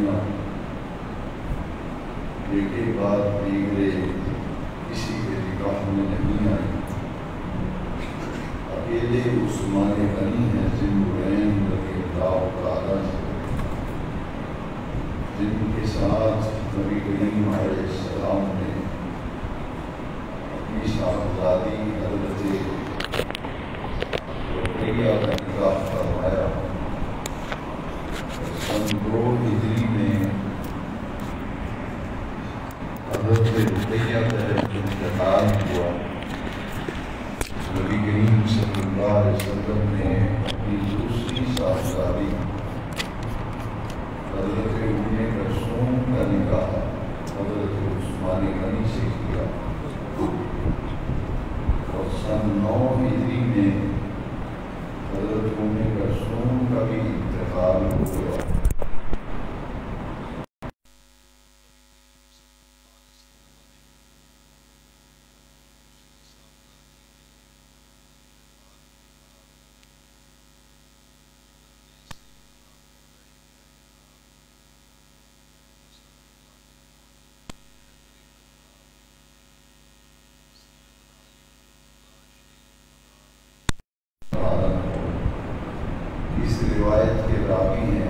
بیٹیاں ایک کے بعد دیگرے کسی کے نکاح میں نہیں آئی، اکیلے عثمان غنی ہیں ذوالنورین رضی اللہ تعالیٰ سے، جن کے ساتھ نبی کریم علیہ السلام نے اپنی صاحبزادی حضرت رقیہ کا نکاح فرمایا۔ سن 2 ہجری میں حضرت رقیہ کا انتقال ہوا۔ نبی کریم صلی اللہ علیہ وسلم نے اپنی دوسری صاحبزادی حضرت ام کلثوم کا نکاح حضرت عثمان غنی سے کیا، اور سن 9 ہجری میں حضرت ام کلثوم کا بھی انتقال ہوا۔ اس روایت کے راوی ہیں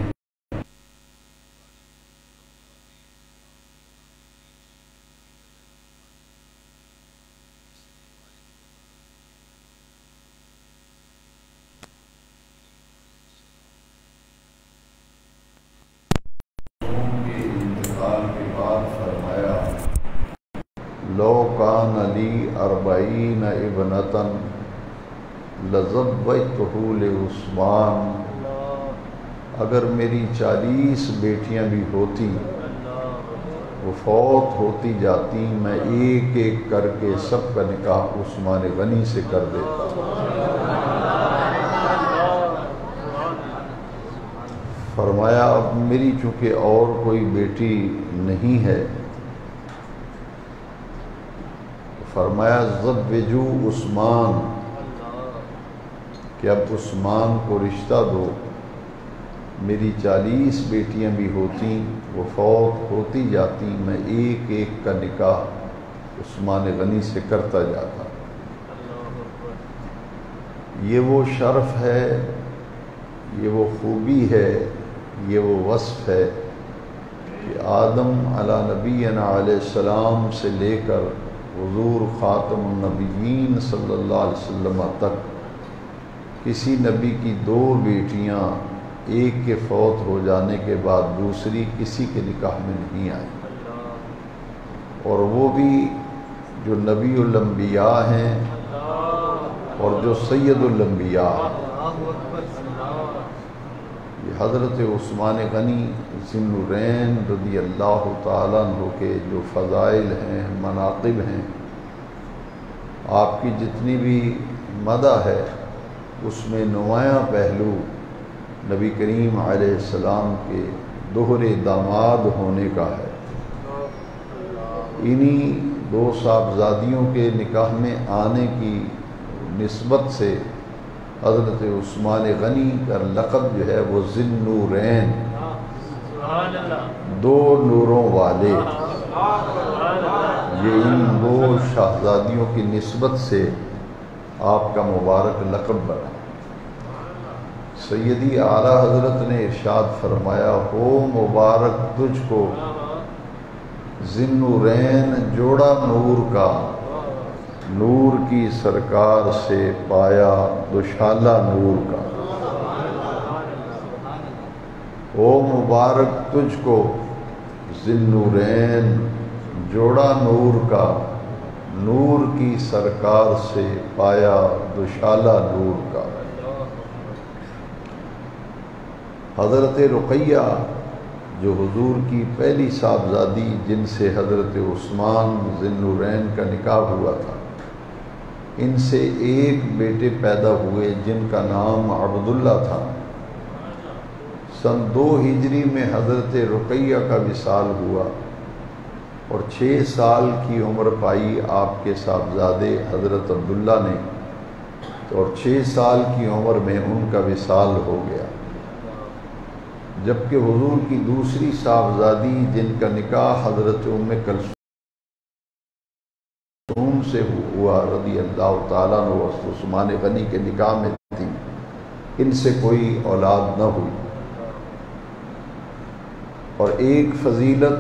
کے انتقال کے بعد فرمایا، لو کان لی 40 ابنۃ لزوجتہ لعثمان، اگر میری 40 بیٹیاں بھی ہوتی، وہ فوت ہوتی جاتی، میں ایک ایک کر کے سب کا نکاح عثمان غنی سے کر دیتا۔ فرمایا اب میری چونکہ اور کوئی بیٹی نہیں ہے، فرمایا زوجو عثمان، کہ اب عثمان کو رشتہ دو، میری 40 بیٹیاں بھی ہوتی، وہ فوت ہوتی جاتی، میں ایک ایک کا نکاح عثمان غنی سے کرتا جاتا۔ یہ وہ شرف ہے، یہ وہ خوبی ہے، یہ وہ وصف ہے کہ آدم علی نبینا علیہ السلام سے لے کر حضور خاتم النبیین صلی اللہ علیہ وسلم تک کسی نبی کی 2 بیٹیاں ایک کے فوت ہو جانے کے بعد دوسری کسی کے نکاح میں نہیں آئی، اور وہ بھی جو نبی الانبیاء ہیں اور جو سید الانبیاء ہیں۔ یہ حضرت عثمان غنی ذوالنورین رضی اللہ تعالیٰ عنہ کے جو فضائل ہیں، مناقب ہیں، آپ کی جتنی بھی مدح ہے اس میں نمایاں پہلو نبی کریم علیہ السلام کے دوہرے داماد ہونے کا ہے۔ انہی 2 صاحبزادیوں کے نکاح میں آنے کی نسبت سے حضرت عثمان غنی کا لقب جو ہے وہ ذوالنورین، 2 نوروں والے، یہ ان 2 شاہزادیوں کی نسبت سے آپ کا مبارک لقب بنا۔ سیدی اعلیٰ حضرت نے ارشاد فرمایا، ہو مبارک تجھ کو ذوالنورین جوڑا نور کا، نور کی سرکار سے پایا دوشالہ نور کا۔ ہو مبارک تجھ کو ذوالنورین جوڑا نور کا، نور کی سرکار سے پایا دوشالہ نور کا۔ حضرت رقیہ جو حضور کی پہلی صاحبزادی جن سے حضرت عثمان ذوالنورین کا نکاح ہوا تھا، ان سے ایک بیٹے پیدا ہوئے جن کا نام عبداللہ تھا۔ سن 2 ہجری میں حضرت رقیہ کا وصال ہوا، اور 6 سال کی عمر پائی آپ کے صاحبزادے حضرت عبداللہ نے، اور 6 سال کی عمر میں ان کا وصال ہو گیا۔ جبکہ حضور کی دوسری صاحبزادی جن کا نکاح حضرت ام کلثوم سے ہوا رضی اللہ تعالیٰ عنہ، عثمان غنی کے نکاح میں تھی، ان سے کوئی اولاد نہ ہوئی۔ اور ایک فضیلت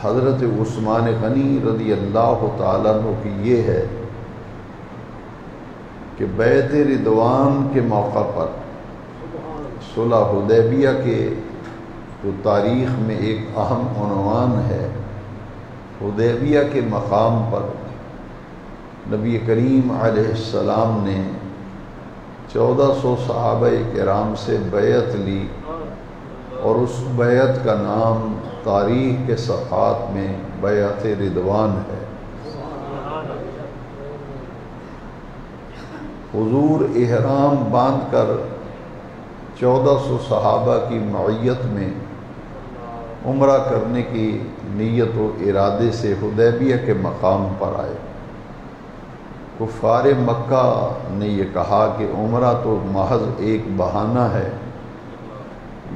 حضرت عثمان غنی رضی اللہ تعالیٰ عنہ کی یہ ہے کہ بیعت رضوان کے موقع پر صلح حدیبیہ کے جو تاریخ میں ایک اہم عنوان ہے، حدیبیہ کے مقام پر نبی کریم علیہ السلام نے 1400 صحابہ کرام سے بیعت لی، اور اس بیعت کا نام تاریخ کے صفحات میں بیعت رضوان ہے۔ حضور احرام باندھ کر 1400 صحابہ کی معیت میں عمرہ کرنے کی نیت و ارادے سے حدیبیہ کے مقام پر آئے۔ کفار مکہ نے یہ کہا کہ عمرہ تو محض ایک بہانہ ہے،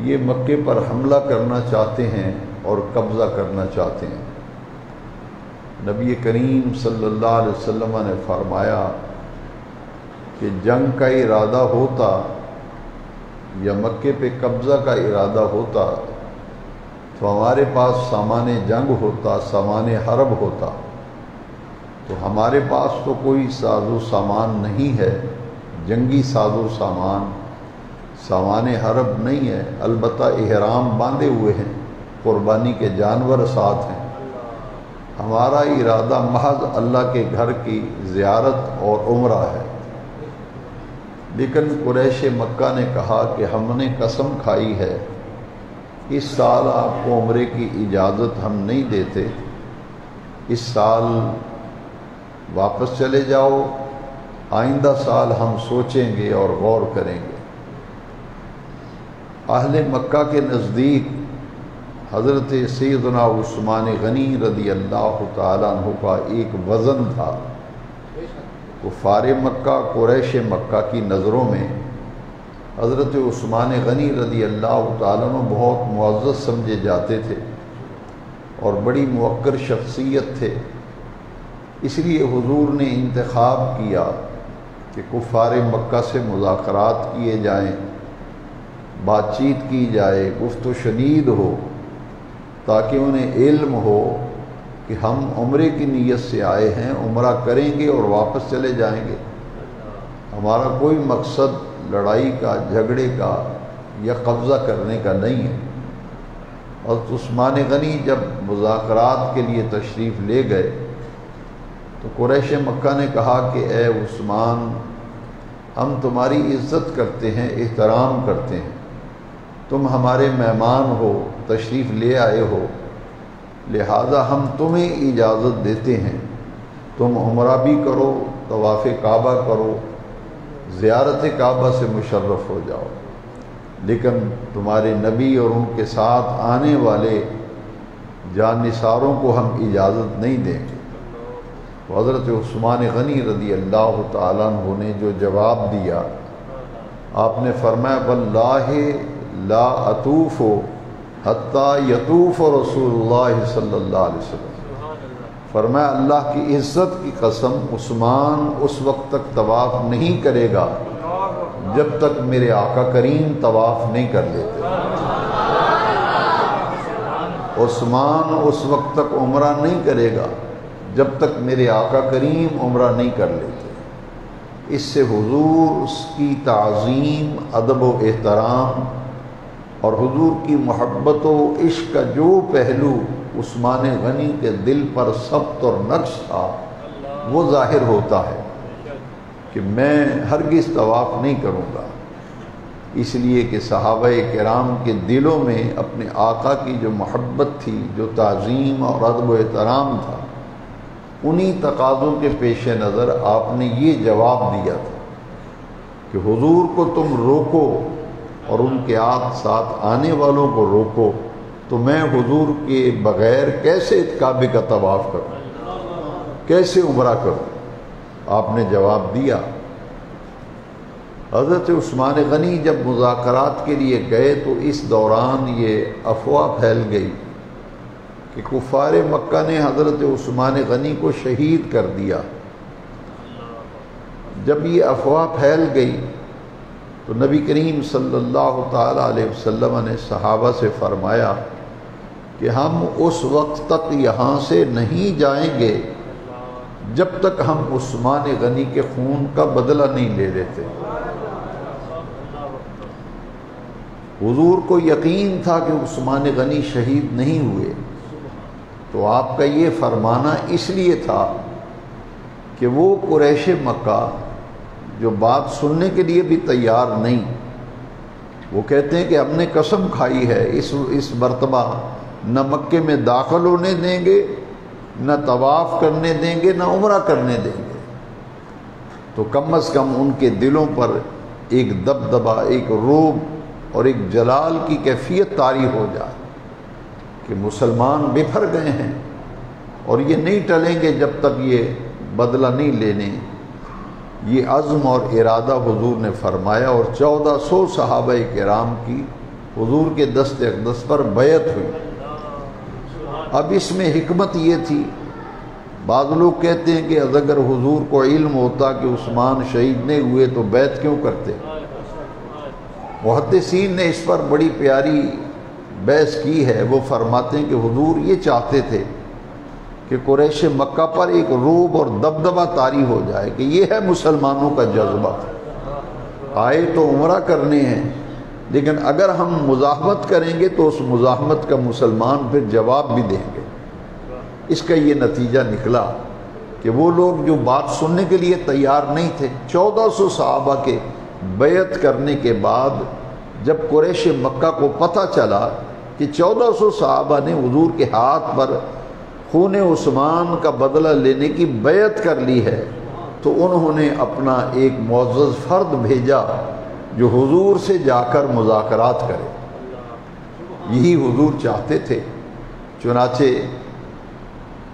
یہ مکے پر حملہ کرنا چاہتے ہیں اور قبضہ کرنا چاہتے ہیں۔ نبی کریم صلی اللہ علیہ وسلم نے فرمایا کہ جنگ کا ارادہ ہوتا یا مکے پہ قبضہ کا ارادہ ہوتا تو ہمارے پاس سامان جنگ ہوتا، سامان حرب ہوتا، تو ہمارے پاس تو کوئی ساز و سامان نہیں ہے، جنگی ساز و سامان حرب نہیں ہے، البتہ احرام باندھے ہوئے ہیں، قربانی کے جانور ساتھ ہیں۔ ہمارا ارادہ محض اللہ کے گھر کی زیارت اور عمرہ ہے۔ لیکن قریش مکہ نے کہا کہ ہم نے قسم کھائی ہے اس سال آپ کو عمرے کی اجازت ہم نہیں دیتے، اس سال واپس چلے جاؤ، آئندہ سال ہم سوچیں گے اور غور کریں گے۔ اہل مکہ کے نزدیک حضرت سیدنا عثمان غنی رضی اللہ تعالیٰ عنہ کا ایک وزن تھا۔ کفار مکہ، قریش مکہ کی نظروں میں حضرت عثمان غنی رضی اللہ تعالیٰ عنہ بہت معزز سمجھے جاتے تھے اور بڑی موقر شخصیت تھے۔ اس لیے حضور نے انتخاب کیا کہ کفار مکہ سے مذاکرات کیے جائیں، بات چیت کی جائے، گفت و شنید ہو، تاکہ انہیں علم ہو کہ ہم عمرے کی نیت سے آئے ہیں، عمرہ کریں گے اور واپس چلے جائیں گے، ہمارا کوئی مقصد لڑائی کا، جھگڑے کا یا قبضہ کرنے کا نہیں ہے۔ اور عثمان غنی جب مذاکرات کے لیے تشریف لے گئے تو قریش مکہ نے کہا کہ اے عثمان، ہم تمہاری عزت کرتے ہیں، احترام کرتے ہیں، تم ہمارے مہمان ہو، تشریف لے آئے ہو، لہذا ہم تمہیں اجازت دیتے ہیں، تم عمرہ بھی کرو، طواف کعبہ کرو، زیارت کعبہ سے مشرف ہو جاؤ، لیکن تمہارے نبی اور ان کے ساتھ آنے والے جانثاروں کو ہم اجازت نہیں دیں گے۔ تو حضرت عثمان غنی رضی اللہ تعالیٰ عنہ نے جو جواب دیا، آپ نے فرمایا واللہ لا اطوف حتی یطوف رسول اللہ صلی اللہ علیہ وسلم، فرمایا اللہ کی عزت کی قسم، عثمان اس وقت تک طواف نہیں کرے گا جب تک میرے آقا کریم طواف نہیں کر لیتے۔ عثمان اس وقت تک عمرہ نہیں کرے گا جب تک میرے آقا کریم عمرہ نہیں کر لیتے۔ اس سے حضور اس کی تعظیم، ادب و احترام اور حضور کی محبت و عشق کا جو پہلو عثمان غنی کے دل پر ثبت اور نقش تھا وہ ظاہر ہوتا ہے کہ میں ہرگز طواف نہیں کروں گا، اس لیے کہ صحابہ کرام کے دلوں میں اپنے آقا کی جو محبت تھی، جو تعظیم اور ادب و احترام تھا، انہی تقاضوں کے پیش نظر آپ نے یہ جواب دیا تھا کہ حضور کو تم روکو اور ان کے ساتھ آنے والوں کو روکو، تو میں حضور کے بغیر کیسے کعبے کا طواف کروں، کیسے عمرہ کروں؟ آپ نے جواب دیا حضرت عثمان غنی جب مذاکرات کے لیے گئے تو اس دوران یہ افواہ پھیل گئی کہ کفار مکہ نے حضرت عثمان غنی کو شہید کر دیا۔ جب یہ افواہ پھیل گئی تو نبی کریم صلی اللہ تعالی علیہ وسلم نے صحابہ سے فرمایا کہ ہم اس وقت تک یہاں سے نہیں جائیں گے جب تک ہم عثمان غنی کے خون کا بدلہ نہیں لے لیتے۔ حضور کو یقین تھا کہ عثمان غنی شہید نہیں ہوئے، تو آپ کا یہ فرمانا اس لیے تھا کہ وہ قریش مکہ جو بات سننے کے لیے بھی تیار نہیں، وہ کہتے ہیں کہ ہم نے قسم کھائی ہے اس مرتبہ نہ مکے میں داخل ہونے دیں گے، نہ طواف کرنے دیں گے، نہ عمرہ کرنے دیں گے۔ تو کم از کم ان کے دلوں پر ایک دبدبہ، ایک رعب اور ایک جلال کی کیفیت طاری ہو جائے کہ مسلمان بفر گئے ہیں اور یہ نہیں ٹلیں گے جب تک یہ بدلہ نہیں لینے۔ یہ عزم اور ارادہ حضور نے فرمایا اور 1400 صحابہ کرام کی حضور کے دست اقدس پر بیعت ہوئی۔ اب اس میں حکمت یہ تھی، بعض لوگ کہتے ہیں کہ اگر حضور کو علم ہوتا کہ عثمان شہید نہیں ہوئے تو بیعت کیوں کرتے؟ محدثین نے اس پر بڑی پیاری بحث کی ہے۔ وہ فرماتے ہیں کہ حضور یہ چاہتے تھے کہ قریش مکہ پر ایک رعب اور دبدبہ طاری ہو جائے کہ یہ ہے مسلمانوں کا جذبہ، آئے تو عمرہ کرنے ہیں، لیکن اگر ہم مزاحمت کریں گے تو اس مزاحمت کا مسلمان پھر جواب بھی دیں گے۔ اس کا یہ نتیجہ نکلا کہ وہ لوگ جو بات سننے کے لیے تیار نہیں تھے، 1400 صحابہ کے بیعت کرنے کے بعد جب قریش مکہ کو پتہ چلا کہ 1400 صحابہ نے حضور کے ہاتھ پر خون عثمان کا بدلہ لینے کی بیعت کر لی ہے، تو انہوں نے اپنا ایک معزز فرد بھیجا جو حضور سے جا کر مذاکرات کرے۔ یہی حضور چاہتے تھے۔ چنانچہ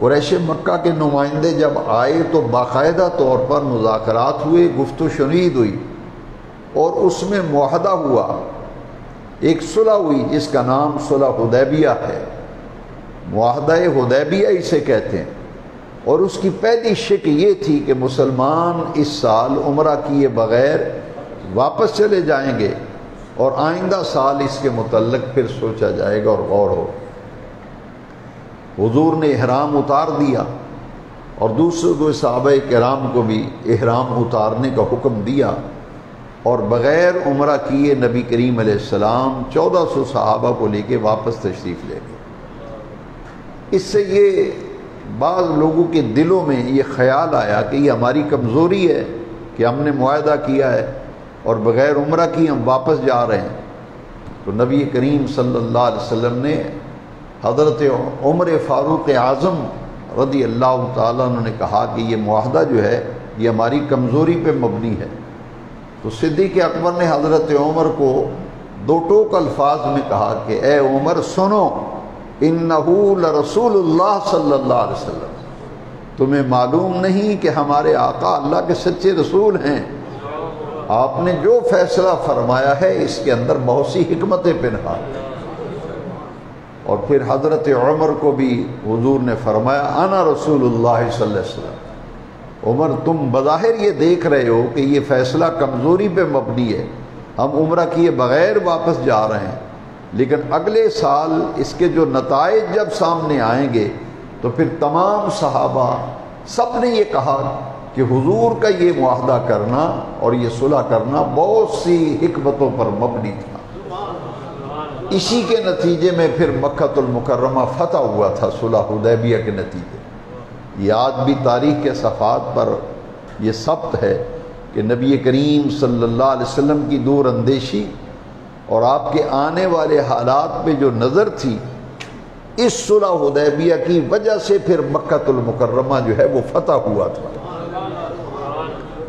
قریش مکہ کے نمائندے جب آئے تو باقاعدہ طور پر مذاکرات ہوئے، گفت و شنید ہوئی اور اس میں معاہدہ ہوا، ایک صلح ہوئی جس کا نام صلح حدیبیہ ہے، معاہدہ حدیبیہ اسے کہتے ہیں، اور اس کی پہلی شکل یہ تھی کہ مسلمان اس سال عمرہ کیے بغیر واپس چلے جائیں گے اور آئندہ سال اس کے متعلق پھر سوچا جائے گا اور غور ہو۔ حضور نے احرام اتار دیا اور دوسرے دو صحابہ کرام کو بھی احرام اتارنے کا حکم دیا، اور بغیر عمرہ کیے نبی کریم علیہ السلام 1400 صحابہ کو لے کے واپس تشریف لے گئے۔ اس سے یہ بعض لوگوں کے دلوں میں یہ خیال آیا کہ یہ ہماری کمزوری ہے کہ ہم نے معاہدہ کیا ہے اور بغیر عمرہ کی ہم واپس جا رہے ہیں۔ تو نبی کریم صلی اللہ علیہ وسلم نے حضرت عمر فاروق اعظم رضی اللہ تعالیٰ عنہ نے کہا کہ یہ معاہدہ جو ہے یہ ہماری کمزوری پہ مبنی ہے۔ تو صدیق اکبر نے حضرت عمر کو دو ٹوک الفاظ میں کہا کہ اے عمر سنو، انہو لرسول اللہ صلی اللہ علیہ وسلم، تمہیں معلوم نہیں کہ ہمارے آقا اللہ کے سچے رسول ہیں، آپ نے جو فیصلہ فرمایا ہے اس کے اندر بہت سی حکمتیں پنہان ہیں۔ اور پھر حضرت عمر کو بھی حضور نے فرمایا انا رسول اللہ صلی اللہ علیہ وسلم، عمر تم بظاہر یہ دیکھ رہے ہو کہ یہ فیصلہ کمزوری پہ مبنی ہے، ہم عمرہ کیے بغیر واپس جا رہے ہیں، لیکن اگلے سال اس کے جو نتائج جب سامنے آئیں گے تو پھر تمام صحابہ سب نے یہ کہا کہ حضور کا یہ معاہدہ کرنا اور یہ صلح کرنا بہت سی حکمتوں پر مبنی تھا۔ اسی کے نتیجے میں پھر مکہ المکرمہ فتح ہوا تھا صلح حدیبیہ کے نتیجے۔ یہ آج بھی تاریخ کے صفحات پر یہ ثبت ہے کہ نبی کریم صلی اللہ علیہ وسلم کی دور اندیشی اور آپ کے آنے والے حالات پہ جو نظر تھی، اس صلح حدیبیہ کی وجہ سے پھر مکہ المکرمہ جو ہے وہ فتح ہوا تھا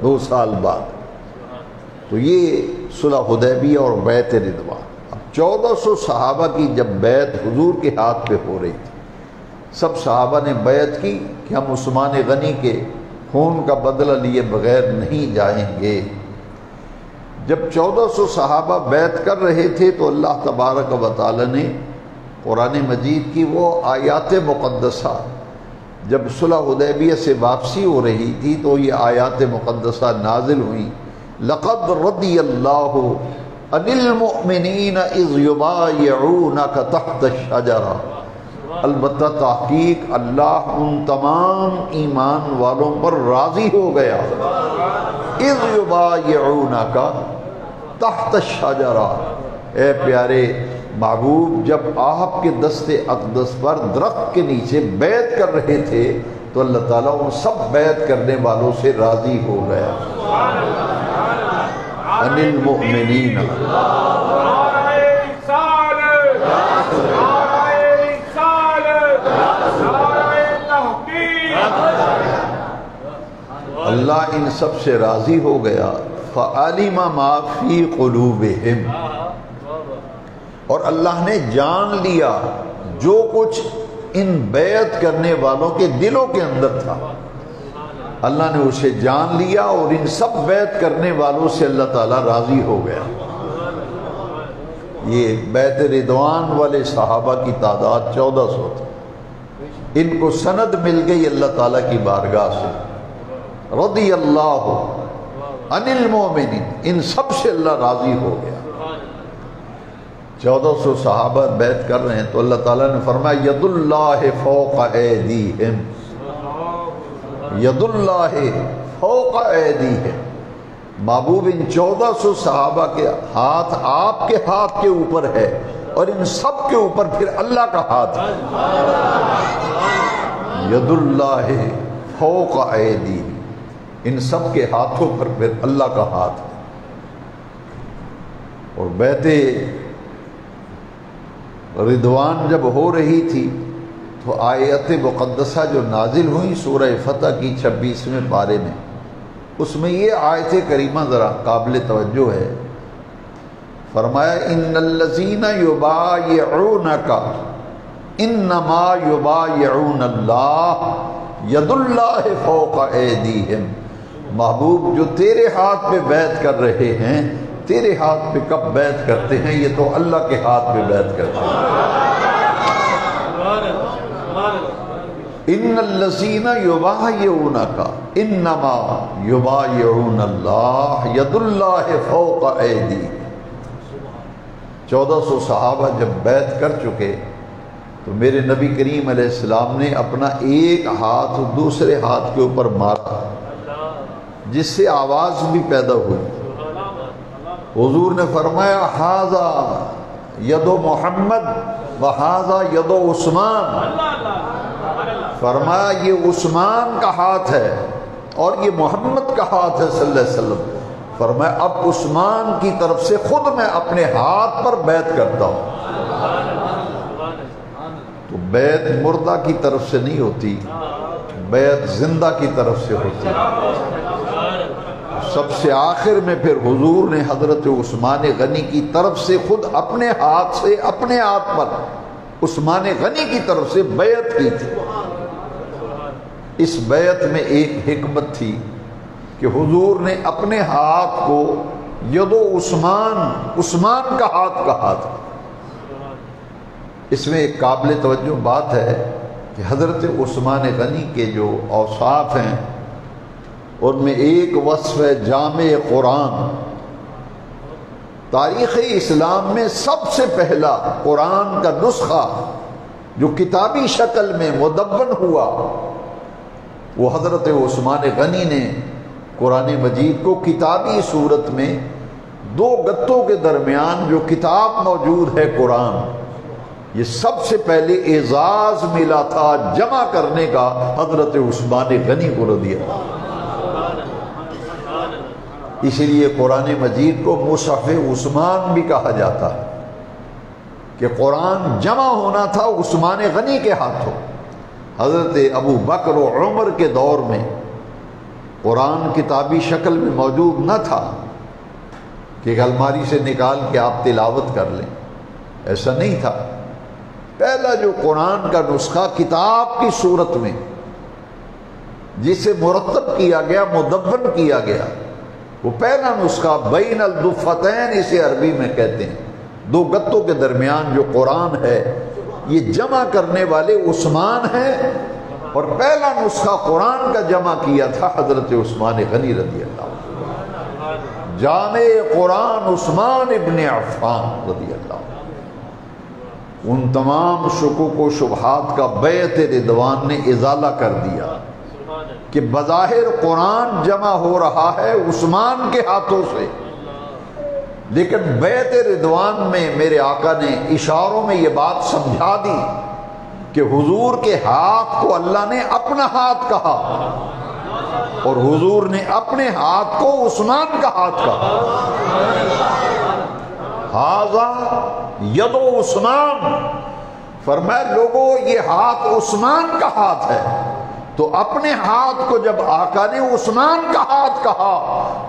2 سال بعد۔ تو یہ صلح حدیبیہ اور بیعت رضوان۔ اب 1400 صحابہ کی جب بیعت حضور کے ہاتھ پہ ہو رہی تھی، سب صحابہ نے بیعت کی کہ ہم عثمان غنی کے خون کا بدلہ لیے بغیر نہیں جائیں گے۔ جب 1400 صحابہ بیعت کر رہے تھے تو اللہ تبارک و تعالی نے قرآن مجید کی وہ آیات مقدسہ، جب صلح حدیبیہ سے واپسی ہو رہی تھی تو یہ آیات مقدسہ نازل ہوئیں، لقد رضی اللہ عن المؤمنین اذ یبایعونک تحت الشجرہ، البتہ تحقیق اللہ ان تمام ایمان والوں پر راضی ہو گیا، اذ یبایعونک تحت الشجرہ، اے پیارے محبوب جب آپ کے دست اقدس پر درخت کے نیچے بیعت کر رہے تھے تو اللہ تعالیٰ ان سب بیعت کرنے والوں سے راضی ہو گیا۔ عن المؤمنین، اللہ ان سب سے راضی ہو گیا۔ فعلم ما فی قلوبہم، اور اللہ نے جان لیا جو کچھ ان بیعت کرنے والوں کے دلوں کے اندر تھا، اللہ نے اسے جان لیا اور ان سب بیعت کرنے والوں سے اللہ تعالیٰ راضی ہو گیا۔ یہ بیعت رضوان والے صحابہ کی تعداد 1400 تھی، ان کو سند مل گئی اللہ تعالیٰ کی بارگاہ سے، رضی اللہ عن المؤمنین، ان سب سے اللہ راضی ہو گیا۔ 1400 صحابہ بیعت کر رہے ہیں تو اللہ تعالیٰ نے فرمایا ید اللہ فوق ایدیہم، ید اللہ فوق ایدیہم، محبوب ان 1400 صحابہ کے ہاتھ آپ کے ہاتھ کے اوپر ہے اور ان سب کے اوپر پھر اللہ کا ہاتھ ہے۔ ید اللہ فوق ایدیہم، ان سب کے ہاتھوں پر پھر اللہ کا ہاتھ ہے۔ اور بیعت رضوان جب ہو رہی تھی تو آیت مقدسہ جو نازل ہوئی سورہ فتح کی 26ویں پارے میں، اس میں یہ آیت کریمہ ذرا قابل توجہ ہے۔ فرمایا ان الذین یبایعونک انما یبایعون اللہ ید اللہ فوق ایدیہم، محبوب جو تیرے ہاتھ پہ بیعت کر رہے ہیں، تیرے ہاتھ پہ کب بیعت کرتے ہیں؟ یہ تو اللہ کے ہاتھ پہ بیعت کرتے ہیں۔ ان الذین یبایعونک انما یبایعون اللہ ید اللہ فوق ایدیہم۔ 1400 صحابہ جب بیعت کر چکے تو میرے نبی کریم علیہ السلام نے اپنا ایک ہاتھ دوسرے ہاتھ کے اوپر مارا، جس سے آواز بھی پیدا ہوئی۔ حضور نے فرمایا ھذا ید محمد وھذا ید عثمان، فرمایا یہ عثمان کا ہاتھ ہے اور یہ محمد کا ہاتھ ہے صلی اللہ علیہ وسلم۔ فرمایا اب عثمان کی طرف سے خود میں اپنے ہاتھ پر بیعت کرتا ہوں۔ تو بیعت مردہ کی طرف سے نہیں ہوتی، بیعت زندہ کی طرف سے ہوتی ہے۔ سب سے آخر میں پھر حضور نے حضرت عثمان غنی کی طرف سے خود اپنے ہاتھ سے اپنے ہاتھ پر عثمان غنی کی طرف سے بیعت کی تھی۔ اس بیعت میں ایک حکمت تھی کہ حضور نے اپنے ہاتھ کو ید عثمان کا ہاتھ کہا تھا۔ اس میں ایک قابل توجہ بات ہے کہ حضرت عثمان غنی کے جو اوصاف ہیں ان میں ایک وصف ہے جامع قرآن۔ تاریخ اسلام میں سب سے پہلا قرآن کا نسخہ جو کتابی شکل میں مدون ہوا وہ حضرت عثمان غنی نے قرآن مجید کو کتابی صورت میں 2 گتوں کے درمیان جو کتاب موجود ہے قرآن، یہ سب سے پہلے اعزاز ملا تھا جمع کرنے کا حضرت عثمان غنی کو رضی اللہ۔ اسی لیے قرآن مجید کو مصحف عثمان بھی کہا جاتا ہے کہ قرآن جمع ہونا تھا عثمان غنی کے ہاتھوں۔ حضرت ابو بکر و عمر کے دور میں قرآن کتابی شکل میں موجود نہ تھا کہ ایک الماری سے نکال کے آپ تلاوت کر لیں، ایسا نہیں تھا۔ پہلا جو قرآن کا نسخہ کتاب کی صورت میں جسے مرتب کیا گیا، مدون کیا گیا، وہ پہلا نسخہ بین الدفتین اسے عربی میں کہتے ہیں، دو گتوں کے درمیان جو قرآن ہے یہ جمع کرنے والے عثمان ہیں، اور پہلا نسخہ قرآن کا جمع کیا تھا حضرت عثمان غنی رضی اللہ عنہ، جامع قرآن عثمان ابن عفان رضی اللہ عنہ۔ ان تمام شکوک و شبہات کا بیعت رضوان نے ازالہ کر دیا کہ بظاہر قرآن جمع ہو رہا ہے عثمان کے ہاتھوں سے، لیکن بیعت رضوان میں میرے آقا نے اشاروں میں یہ بات سمجھا دی کہ حضور کے ہاتھ کو اللہ نے اپنا ہاتھ کہا، اور حضور نے اپنے ہاتھ کو عثمان کا ہاتھ کہا۔ ھذا ید عثمان، فرمایا لوگوں یہ ہاتھ عثمان کا ہاتھ ہے، تو اپنے ہاتھ کو جب آقا نے عثمان کا ہاتھ کہا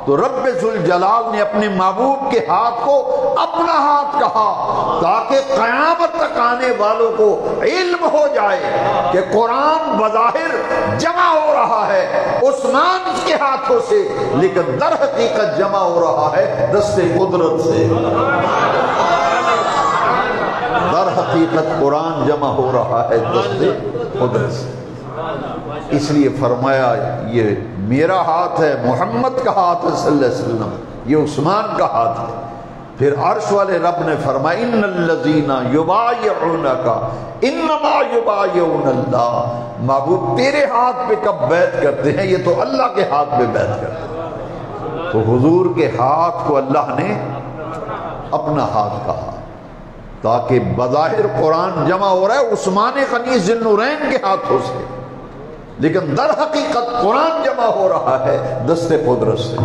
تو رب ذوالجلال نے اپنے محبوب کے ہاتھ کو اپنا ہاتھ کہا، تاکہ قیامت تک آنے والوں کو علم ہو جائے کہ قرآن بظاہر جمع ہو رہا ہے عثمان کے ہاتھوں سے، لیکن در حقیقت جمع ہو رہا ہے دست قدرت سے۔ در حقیقت قرآن جمع ہو رہا ہے دست قدرت سے۔ اس لیے فرمایا یہ میرا ہاتھ ہے، محمد کا ہاتھ ہے صلی اللہ علیہ وسلم، یہ عثمان کا ہاتھ ہے۔ پھر عرش والے رب نے فرمایا ان الذین یبایعونک انما یبایعون اللہ، محبوب تیرے ہاتھ پہ کب بیعت کرتے ہیں؟ یہ تو اللہ کے ہاتھ پہ بیعت کرتے ہیں۔ تو حضور کے ہاتھ کو اللہ نے اپنا ہاتھ کہا، تاکہ بظاہر قرآن جمع ہو رہا ہے عثمان غنی ذی النورین کے ہاتھوں سے، لیکن در حقیقت قرآن جمع ہو رہا ہے دست قدرت سے۔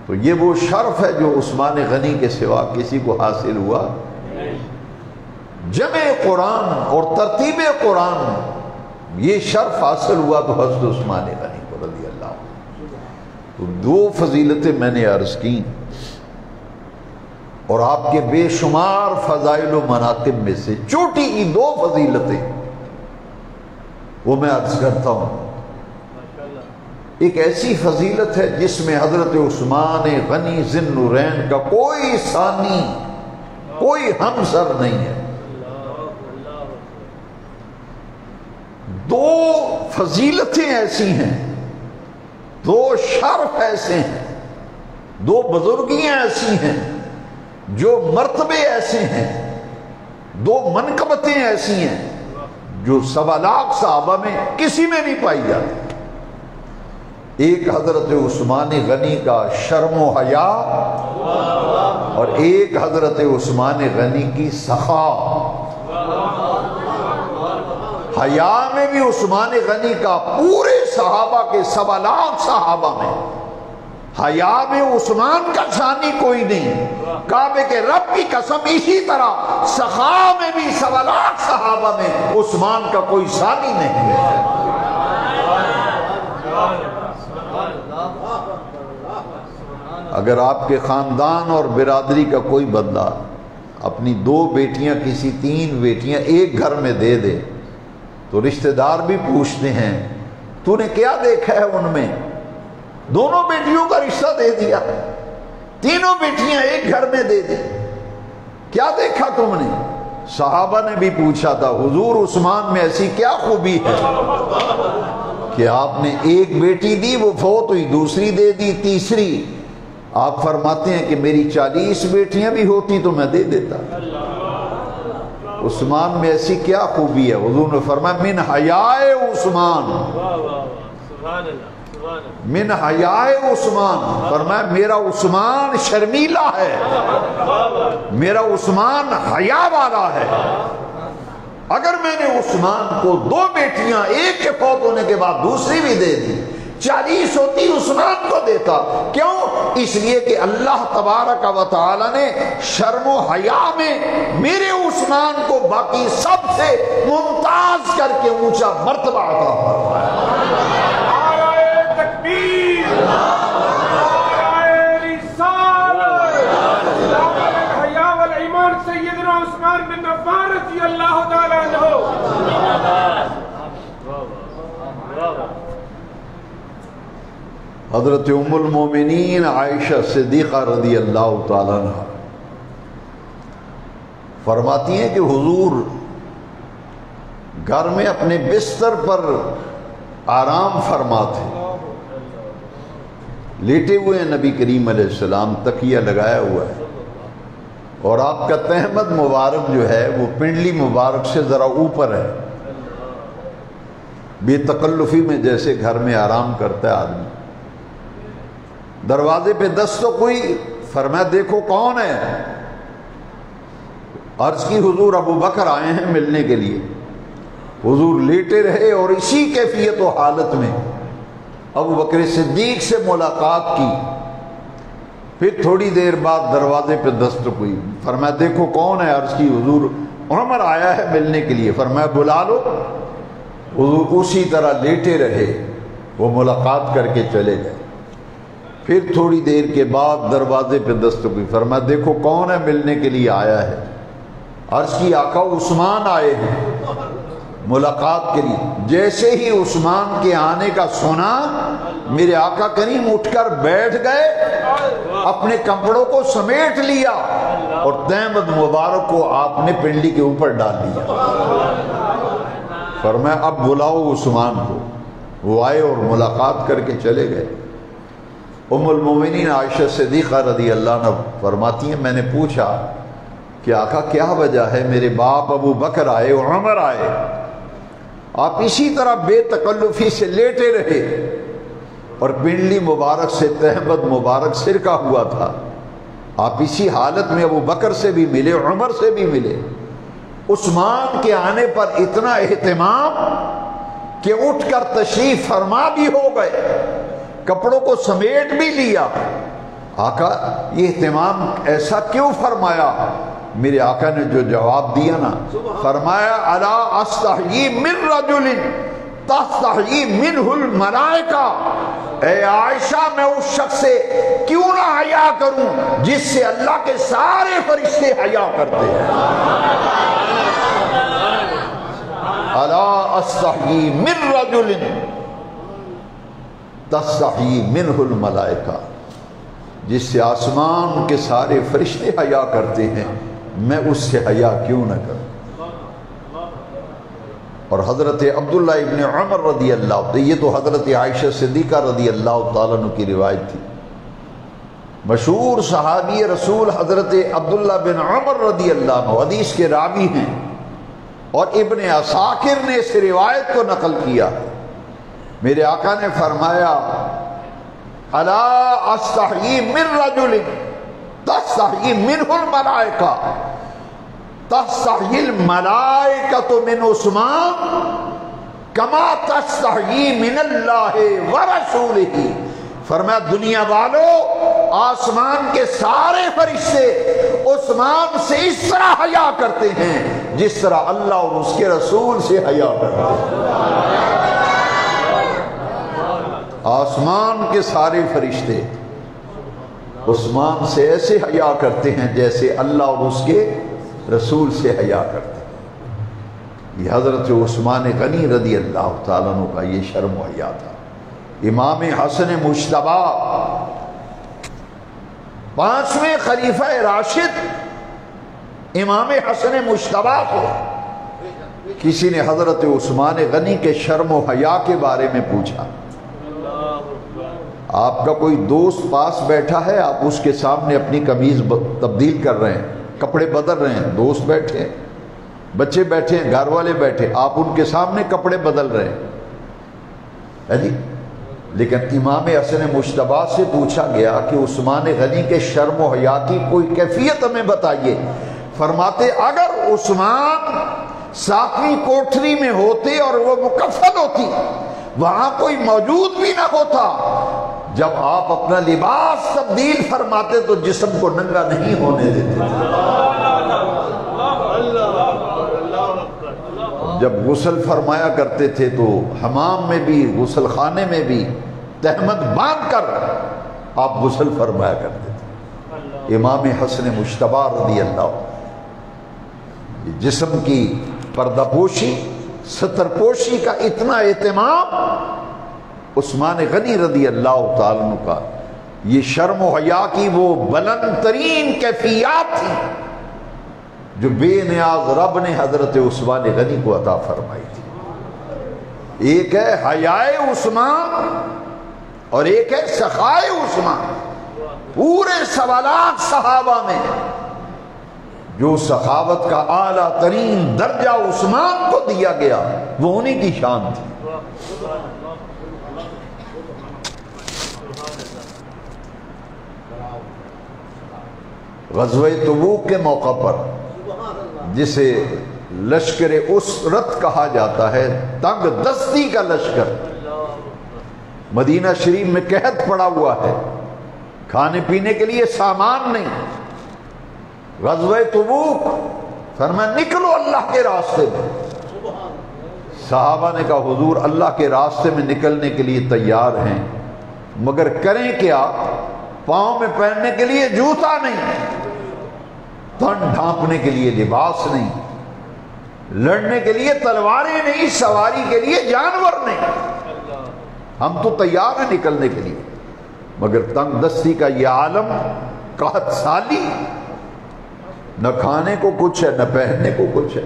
تو یہ وہ شرف ہے جو عثمان غنی کے سوا کسی کو حاصل ہوا۔ جمع قرآن اور ترتیب قرآن یہ شرف حاصل ہوا تو حضرت عثمان غنی کو رضی اللہ عنہ۔ تو دو فضیلتیں میں نے عرض کی، اور آپ کے بے شمار فضائل و مناقب میں سے چھوٹی کی دو فضیلتیں وہ میں عرض کرتا ہوں۔ ایک ایسی فضیلت ہے جس میں حضرت عثمان غنی ذی النورین کا کوئی ثانی، کوئی ہمسر نہیں ہے۔ دو فضیلتیں ایسی ہیں، دو شرف ایسے ہیں، دو بزرگیاں ایسی ہیں، جو مرتبے ایسے ہیں، دو منقبتیں ایسی ہیں جو 1.25 لاکھ صحابہ میں کسی میں نہیں پائی جاتی۔ ایک حضرت عثمان غنی کا شرم و حیا، اور ایک حضرت عثمان غنی کی سخا۔ حیا میں بھی عثمان غنی کا پورے صحابہ کے 1.25 لاکھ صحابہ میں حیا میں عثمان کا ثانی کوئی نہیں۔ کعبے کے رب کی قسم اسی طرح سخا میں بھی 1.25 لاکھ صحابہ میں عثمان کا کوئی ثانی نہیں ہے۔ اگر آپ کے خاندان اور برادری کا کوئی بندہ اپنی 2 بیٹیاں کسی 3 بیٹیاں ایک گھر میں دے دے تو رشتہ دار بھی پوچھتے ہیں تو نے کیا دیکھا ہے ان میں؟ دونوں بیٹیوں کا رشتہ دے دیا، تینوں بیٹیاں ایک گھر میں دے دی، کیا دیکھا تم نے؟ صحابہ نے بھی پوچھا تھا حضور عثمان میں ایسی کیا خوبی ہے کہ آپ نے ایک بیٹی دی وہ فوت ہوئی، دوسری دے دی، تیسری؟ آپ فرماتے ہیں کہ میری 40 بیٹیاں بھی ہوتی تو میں دے دیتا۔ عثمان میں ایسی کیا خوبی ہے؟ حضور نے فرمایا من حیائے عثمان، من حیائے عثمان، فرمایا میرا عثمان شرمیلا ہے، میرا عثمان حیا والا ہے۔ اگر میں نے عثمان کو 2 بیٹیاں ایک کے فوت ہونے کے بعد دوسری بھی دے دی، 40 ہوتی عثمان کو دیتا۔ کیوں؟ اس لیے کہ اللہ تبارک و تعالی نے شرم و حیا میں میرے عثمان کو باقی سب سے ممتاز کر کے اونچا مرتبہ عطا فرمایا۔ سیدنا عثمان بن عفان رضی اللہ تعالیٰ عنہ۔ حضرت ام المومنین عائشہ صدیقہ رضی اللہ تعالیٰ عنہ فرماتی ہیں کہ حضور گھر میں اپنے بستر پر آرام فرما تھے، لیٹے ہوئے ہیں نبی کریم علیہ السلام، تکیہ لگایا ہوا ہے، اور آپ کا تہمد مبارک جو ہے وہ پنڈلی مبارک سے ذرا اوپر ہے، بے تکلفی میں جیسے گھر میں آرام کرتا ہے آدمی۔ دروازے پہ دست تو کوئی، فرمایا دیکھو کون ہے؟ عرض کی حضور ابو بکر آئے ہیں ملنے کے لیے۔ حضور لیٹے رہے اور اسی کیفیت و حالت میں ابو بکر صدیق سے ملاقات کی۔ پھر تھوڑی دیر بعد دروازے پہ دست ہوئی، فرمایا دیکھو کون ہے؟ عرض کی حضور عمر آیا ہے ملنے کے لیے۔ فرمایا بلا لو۔ حضور اسی طرح لیٹے رہے، وہ ملاقات کر کے چلے گئے۔ پھر تھوڑی دیر کے بعد دروازے پہ دست ہوئی، فرمایا دیکھو کون ہے ملنے کے لیے آیا ہے؟ عرض کی آقا عثمان آئے ہیں ملاقات کے لیے۔ جیسے ہی عثمان کے آنے کا سنا، میرے آقا کریم اٹھ کر بیٹھ گئے، اپنے کپڑوں کو سمیٹ لیا اور تہمد مبارک کو آپ نے پنڈلی کے اوپر ڈال دیا۔ فرمایا اب بلاؤ عثمان کو۔ وہ آئے اور ملاقات کر کے چلے گئے۔ ام المومنین عائشہ صدیقہ رضی اللہ عنہ فرماتی ہیں میں نے پوچھا کہ آقا کیا وجہ ہے؟ میرے باپ ابو بکر آئے اور عمر آئے، آپ اسی طرح بے تکلفی سے لیٹے رہے اور پنڈلی مبارک سے تہمد مبارک سرکا ہوا تھا، آپ اسی حالت میں ابو بکر سے بھی ملے، عمر سے بھی ملے۔ عثمان کے آنے پر اتنا اہتمام کہ اٹھ کر تشریف فرما بھی ہو گئے، کپڑوں کو سمیٹ بھی لیا۔ آقا یہ اہتمام ایسا کیوں فرمایا؟ میرے آقا نے جو جواب دیا نا، فرمایا الا استحیی من رجل تستحیی منہ الملائکہ، اے عائشہ میں اس شخص سے کیوں نہ حیا کروں جس سے اللہ کے سارے فرشتے حیا کرتے ہیں۔ الا استحیی من رجل تستحیی منہ الملائکہ، جس سے آسمان کے سارے فرشتے حیا کرتے ہیں، میں اس سے حیا کیوں نہ کروں؟ اور حضرت عبداللہ ابن عمر رضی اللہ عنہ، یہ تو حضرت عائشہ صدیقہ رضی اللہ تعالیٰ عنہ کی روایت تھی، مشہور صحابی رسول حضرت عبداللہ بن عمر رضی اللہ عنہ حدیث کے راوی ہیں، اور ابن عساکر نے اس روایت کو نقل کیا۔ میرے آقا نے فرمایا الا استحیی من رجل تستحیی منہ الملائکہ، تستحیی الملائکۃ من عثمان کما تستحیی من اللہ ورسولہ۔ فرمایا دنیا والو، آسمان کے سارے فرشتے عثمان سے اس طرح حیا کرتے ہیں جس طرح اللہ اور اس کے رسول سے حیا کرتے ہیں۔ آسمان کے سارے فرشتے عثمان سے ایسے حیا کرتے ہیں جیسے اللہ اور اس کے رسول سے حیا کرتے ہیں۔ یہ حضرت عثمان غنی رضی اللہ تعالیٰ عنہ کا یہ شرم و حیا تھا۔ امام حسن مجتبی 5ویں خلیفہ راشد امام حسن مجتبی کو کسی نے حضرت عثمان غنی کے شرم و حیا کے بارے میں پوچھا۔ آپ کا کوئی دوست پاس بیٹھا ہے، آپ اس کے سامنے اپنی قمیض تبدیل کر رہے ہیں، کپڑے بدل رہے ہیں، دوست بیٹھے ہیں، بچے بیٹھے ہیں، گھر والے بیٹھے، آپ ان کے سامنے کپڑے بدل رہے ہیں جی۔ لیکن امام حسن مجتبی سے پوچھا گیا کہ عثمان غنی کے شرم و حیا کی کوئی کیفیت ہمیں بتائیے۔ فرماتے اگر عثمان 7ویں کوٹھری میں ہوتے اور وہ مکفن ہوتی، وہاں کوئی موجود بھی نہ ہوتا، جب آپ اپنا لباس تبدیل فرماتے تو جسم کو ننگا نہیں ہونے دیتے تھے۔ جب غسل فرمایا کرتے تھے تو حمام میں بھی، غسل خانے میں بھی تہمد باندھ کر آپ غسل فرمایا کرتے تھے۔ امام حسن مجتبی رضی اللہ عنہ جسم کی پردہ پوشی، ستر پوشی کا اتنا اہتمام عثمان غنی رضی اللہ تعالیٰ عنہ کا یہ شرم و حیا کی وہ بلند ترین کیفیات تھی جو بے نیاز رب نے حضرت عثمان غنی کو عطا فرمائی تھی۔ ایک ہے حیائے عثمان اور ایک ہے سخائے عثمان۔ پورے سوالات صحابہ میں جو سخاوت کا اعلیٰ ترین درجہ عثمان کو دیا گیا وہ انہی کی شان تھی۔ غزوہ تبوک کے موقع پر جسے لشکر اسرت کہا جاتا ہے، تنگ دستی کا لشکر، مدینہ شریف میں قحط پڑا ہوا ہے، کھانے پینے کے لیے سامان نہیں۔ غزوہ تبوک فرمایا نکلو اللہ کے راستے میں۔ صحابہ نے کہا حضور اللہ کے راستے میں نکلنے کے لیے تیار ہیں، مگر کریں کیا؟ پاؤں میں پہننے کے لیے جوتا نہیں، تن ڈھانپنے کے لیے لباس نہیں، لڑنے کے لیے تلواریں نہیں، سواری کے لیے جانور نہیں۔ ہم تو تیار ہیں نکلنے کے لیے، مگر تنگ دستی کا یہ عالم، قحط سالی، نہ کھانے کو کچھ ہے نہ پہننے کو کچھ ہے۔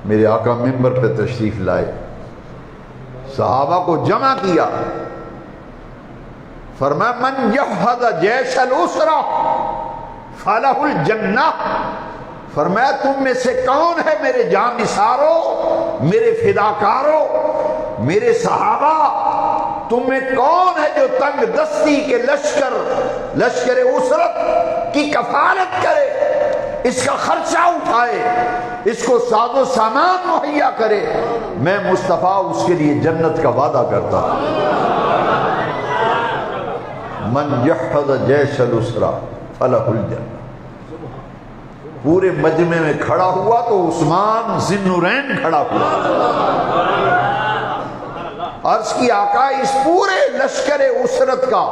میرے آقا منبر پہ تشریف لائے، صحابہ کو جمع کیا، فرمایا من یحد جیش الاسرہ فلہ الجنہ۔ فرمایا تم میں سے کون ہے میرے جانثاروں، میرے فداکاروں، میرے صحابہ، تم میں کون ہے جو تنگ دستی کے لشکر اسرت کی کفالت کرے، اس کا خرچہ اٹھائے، اس کو ساز و سامان مہیا کرے؟ میں مصطفیٰ اس کے لیے جنت کا وعدہ کرتا ہوں۔ من یحفظ جیش الاسرہ فلہ الجنہ۔ پورے مجمع میں کھڑا ہوا تو عثمان ذی النورین کھڑا ہوا، عرض کی آقا اس پورے لشکر اسرت کا،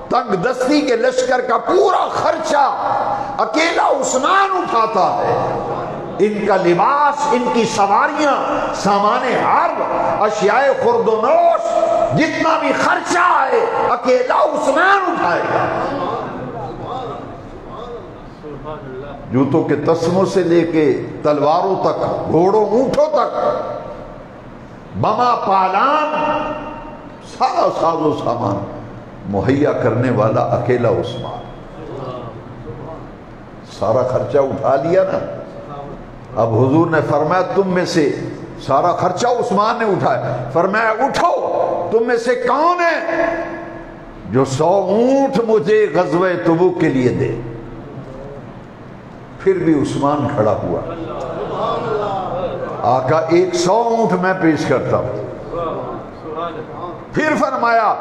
تنگ دستی کے لشکر کا پورا خرچہ اکیلا عثمان اٹھاتا ہے، ان کا لباس، ان کی سواریاں، سامان حرب، اشیاء خرد و نوش، جتنا بھی خرچہ ہے اکیلا عثمان اٹھائے گا۔ جوتوں کے تسموں سے لے کے تلواروں تک، گھوڑوں اونٹوں تک، بما پالان، سارا ساز و سامان مہیا کرنے والا اکیلا عثمان۔ سارا خرچہ اٹھا لیا نا۔ اب حضور نے فرمایا تم میں سے، سارا خرچہ عثمان نے اٹھایا، فرمایا اٹھو تم میں سے کون ہے جو 100 اونٹ مجھے غزوہ تبوک کے لیے دے؟ پھر بھی عثمان کھڑا ہوا، آقا 100 اونٹ میں پیش کرتا ہوں۔ پھر فرمایا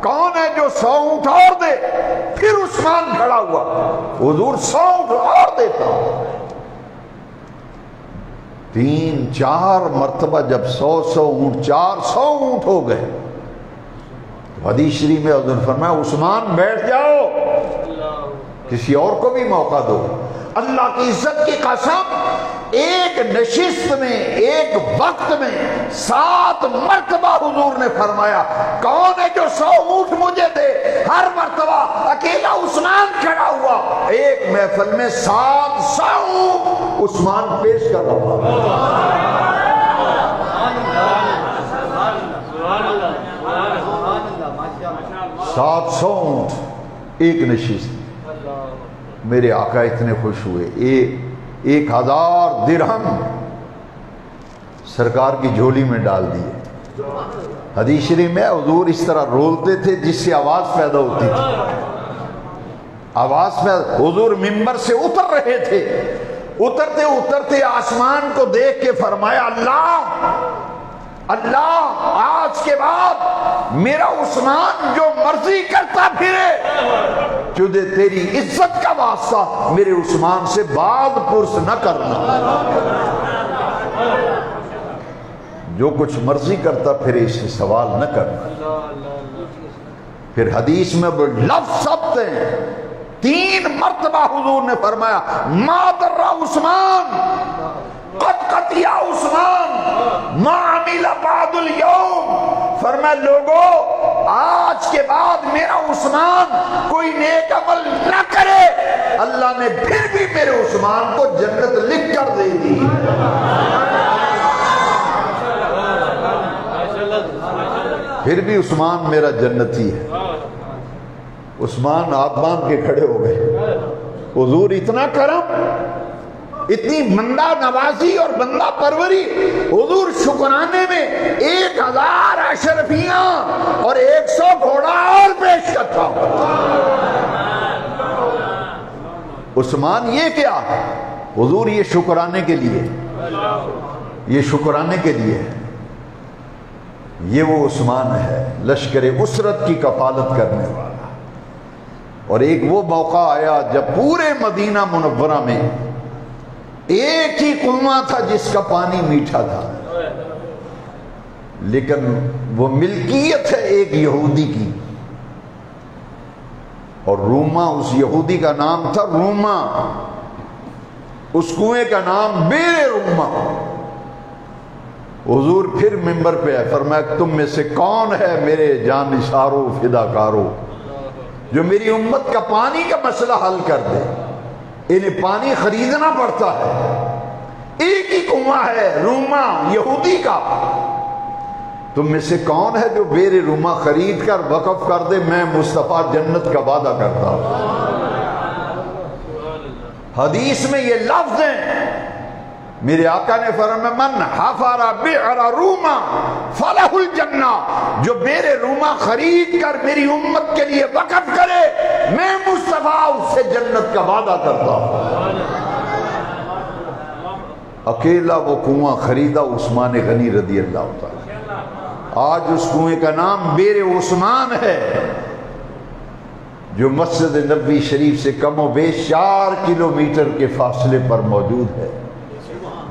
کون ہے جو 100 اونٹ اور دے؟ پھر عثمان کھڑا ہوا، حضور 100 اونٹ اور دیتا ہوں۔ 3-4 مرتبہ جب 100 اونٹ، 400 اونٹ ہو گئے، حدیث شریف میں حضور فرمایا عثمان بیٹھ جاؤ، کسی اور کو بھی موقع دو۔ اللہ کی عزت کی قسم، ایک نشست میں، ایک وقت میں 7 مرتبہ حضور نے فرمایا کون ہے جو 100 اونٹ مجھے دے؟ ہر مرتبہ اکیلا عثمان کھڑا ہوا، ایک محفل میں 700 اونٹ عثمان پیش کر رہا تھا۔ 700 اونٹ ایک نشست۔ میرے آقا اتنے خوش ہوئے، 1000 درہم سرکار کی جھولی میں ڈال دیے۔ حدیث شریف میں حضور اس طرح رولتے تھے جس سے آواز پیدا ہوتی تھی، آواز پیدا۔ حضور منبر سے اتر رہے تھے، اترتے اترتے آسمان کو دیکھ کے فرمایا اللہ آج کے بعد میرا عثمان جو مرضی کرتا پھرے، چودے تیری عزت کا واسطہ میرے عثمان سے بات پرس نہ کرنا، جو کچھ مرضی کرتا پھرے اس سے سوال نہ کرنا۔ پھر حدیث میں وہ لفظ ثبت ہیں، 3 مرتبہ حضور نے فرمایا ما در عثمان قد قطع عثمان ما عمل بعد اليوم فرمایا لوگوں آج کے بعد میرا عثمان کوئی نیک عمل نہ کرے، اللہ نے پھر بھی میرے عثمان کو جنت لکھ کر دے دی۔ پھر بھی عثمان میرا جنتی ہے۔ عثمان ہاتھ باندھ کے کھڑے ہو گئے، حضور اتنا کرم، اتنی بندہ نوازی اور بندہ پروری، حضور شکرانے میں 1000 اشرفیاں اور 100 گھوڑا اور پیش کرتا ہوں۔ عثمان یہ کیا؟ حضور یہ شکرانے کے لیے، یہ شکرانے کے لیے، یہ وہ عثمان ہے لشکر اسرت کی کفالت کرنے والا۔ اور ایک وہ موقع آیا جب پورے مدینہ منورہ میں ایک ہی کنواں تھا جس کا پانی میٹھا تھا، لیکن وہ ملکیت ہے ایک یہودی کی، اور روما، اس یہودی کا نام تھا روما، اس کنویں کا نام بیر روما۔ حضور پھر منبر پہ آئے، فرمایا تم میں سے کون ہے میرے جانثارو فداکارو جو میری امت کا پانی کا مسئلہ حل کر دے؟ انہیں پانی خریدنا پڑتا ہے، ایک ہی کنواں ہے روما یہودی کا، تم میں سے کون ہے جو بیر روما خرید کر وقف کر دے؟ میں مصطفیٰ جنت کا وعدہ کرتا ہوں۔ حدیث میں یہ لفظ ہیں، میرے آقا نے فرمایا من حفر بئر روما فلہ الجنہ، جو بیر روما خرید کر میری امت کے لیے وقف کرے میں مصطفیٰ اس سے جنت کا وعدہ کرتا ہوں۔ اکیلا وہ کنواں خریدا عثمان غنی رضی اللہ تعالی، آج اس کنویں کا نام بیر عثمان ہے، جو مسجد نبوی شریف سے کم و بیش 4 کلومیٹر کے فاصلے پر موجود ہے۔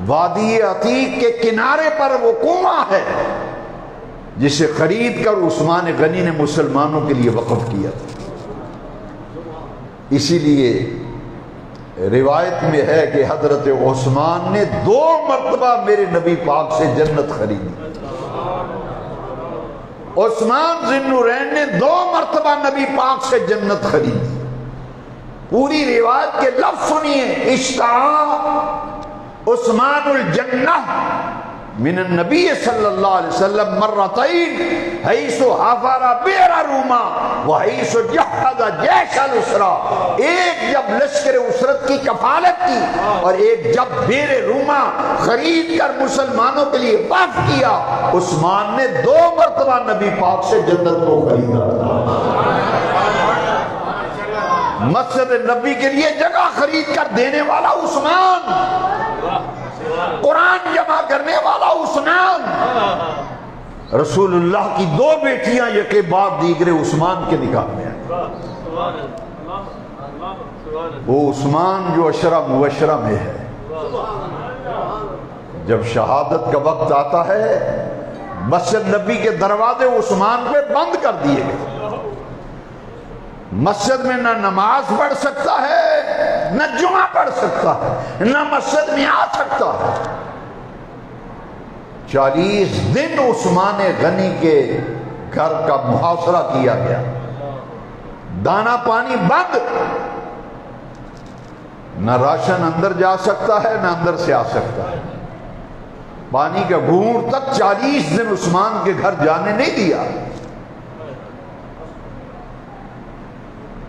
وادی عتیق کے کنارے پر وہ کنواں ہے جسے خرید کر عثمان غنی نے مسلمانوں کے لیے وقف کیا تھا۔ اسی لیے روایت میں ہے کہ حضرت عثمان نے 2 مرتبہ میرے نبی پاک سے جنت خریدی۔ عثمان ذی النورین نے 2 مرتبہ نبی پاک سے جنت خریدی۔ پوری روایت کے لفظ سنیے، اشتہا عثمان الجنہ من النبی صلی اللہ علیہ وسلم مرتين حیث حفر بئر روما وحیث جہز جیش الاسرا، ایک جب لشکر اسرت کی کفالت کی اور ایک جب بئر روما خرید کر مسلمانوں کے لیے وقف کیا۔ عثمان نے 2 مرتبہ نبی پاک سے جنت کو خریدا۔ مسجد نبی کے لیے جگہ خرید کر دینے والا عثمان، قرآن جمع کرنے والا عثمان، رسول اللہ کی 2 بیٹیاں یکے بعد دیگرے عثمان کے نکاح میں آئیں۔ وہ عثمان جو عشرہ مبشرہ میں ہے، جب شہادت کا وقت آتا ہے مسجد نبی کے دروازے عثمان پہ بند کر دیے گئے، مسجد میں نہ نماز پڑھ سکتا ہے، نہ جمعہ پڑھ سکتا ہے، نہ مسجد میں آ سکتا ہے۔ 40 دن عثمان غنی کے گھر کا محاصرہ کیا گیا، دانا پانی بند، نہ راشن اندر جا سکتا ہے نہ اندر سے آ سکتا ہے، پانی کا گھونٹ تک 40 دن عثمان کے گھر جانے نہیں دیا۔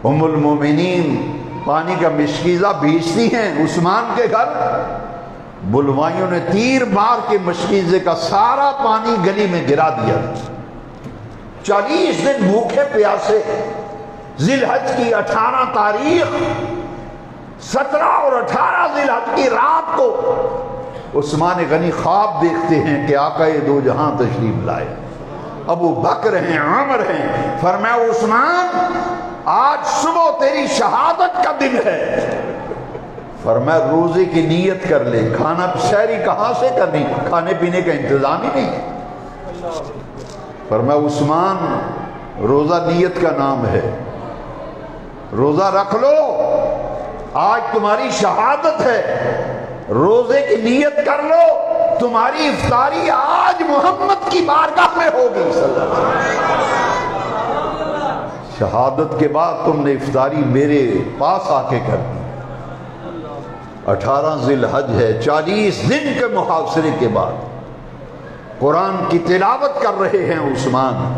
ام المومنین پانی کا مشکیزہ بھیجتی ہیں عثمان کے گھر، بلوائیوں نے تیر مار کے مشکیزے کا سارا پانی گلی میں گرا دیا۔ 40 دن بھوکے پیاسے، ذی الحج کی 18 تاریخ، 17 اور 18 ذی الحج کی رات کو عثمان غنی خواب دیکھتے ہیں کہ آقا دو جہاں تشریف لائے، ابو بکر ہیں، عمر ہیں، فرمایا عثمان آج صبح تیری شہادت کا دن ہے۔ فرمایا روزے کی نیت کر لے، کھانا سحری کہاں سے کرنی، کھانے پینے کا انتظام ہی نہیں ہے۔ فرمایا عثمان روزہ نیت کا نام ہے، روزہ رکھ لو، آج تمہاری شہادت ہے، روزے کی نیت کر لو، تمہاری افطاری آج محمد کی بارگاہ میں ہوگی صلی اللہ علیہ وسلم۔ شہادت کے بعد تم نے افطاری میرے پاس آ کے کر دی۔ 18 ذی الحج ہے، 40 دن کے محاصرے کے بعد قرآن کی تلاوت کر رہے ہیں عثمان،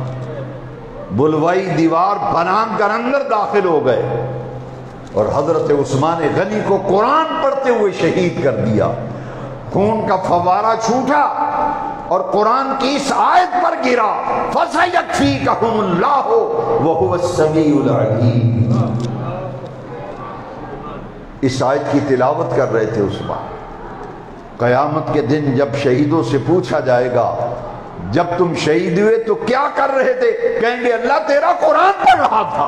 بلوائی دیوار پھلانگ کر اندر داخل ہو گئے اور حضرت عثمان غنی کو قرآن پڑھتے ہوئے شہید کر دیا۔ خون کا فوارہ چھوٹا اور قرآن کی اس آیت پر گرا، فَسَيَكْفِيكَهُمُ اللَّهُ وَهُوَ السَّمِيعُ الْعَلِيمُ۔ اس آیت کی تلاوت کر رہے تھے عثمان۔ قیامت کے دن جب شہیدوں سے پوچھا جائے گا جب تم شہید ہوئے تو کیا کر رہے تھے، کہیں گے اللہ تیرا قرآن پڑھ رہا تھا۔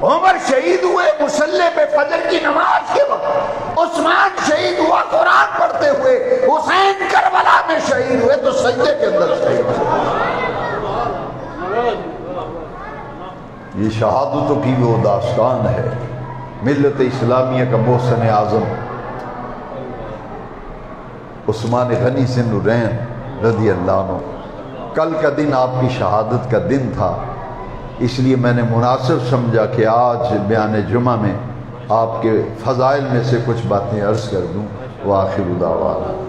عمر شہید ہوئے مصلی پہ فجر کی نماز کے وقت، عثمان شہید ہوا قرآن پڑھتے ہوئے، حسین کربلا میں شہید ہوئے تو سجدے کے اندر شہید ہوئے۔ یہ شہادتوں کی وہ داستان ہے۔ ملت اسلامیہ کا محسن اعظم عثمان غنی ذی النورین رضی اللہ عنہ، کل کا دن آپ کی شہادت کا دن تھا، اس لیے میں نے مناسب سمجھا کہ آج بیان جمعہ میں آپ کے فضائل میں سے کچھ باتیں عرض کر دوں۔ وآخر دعوانا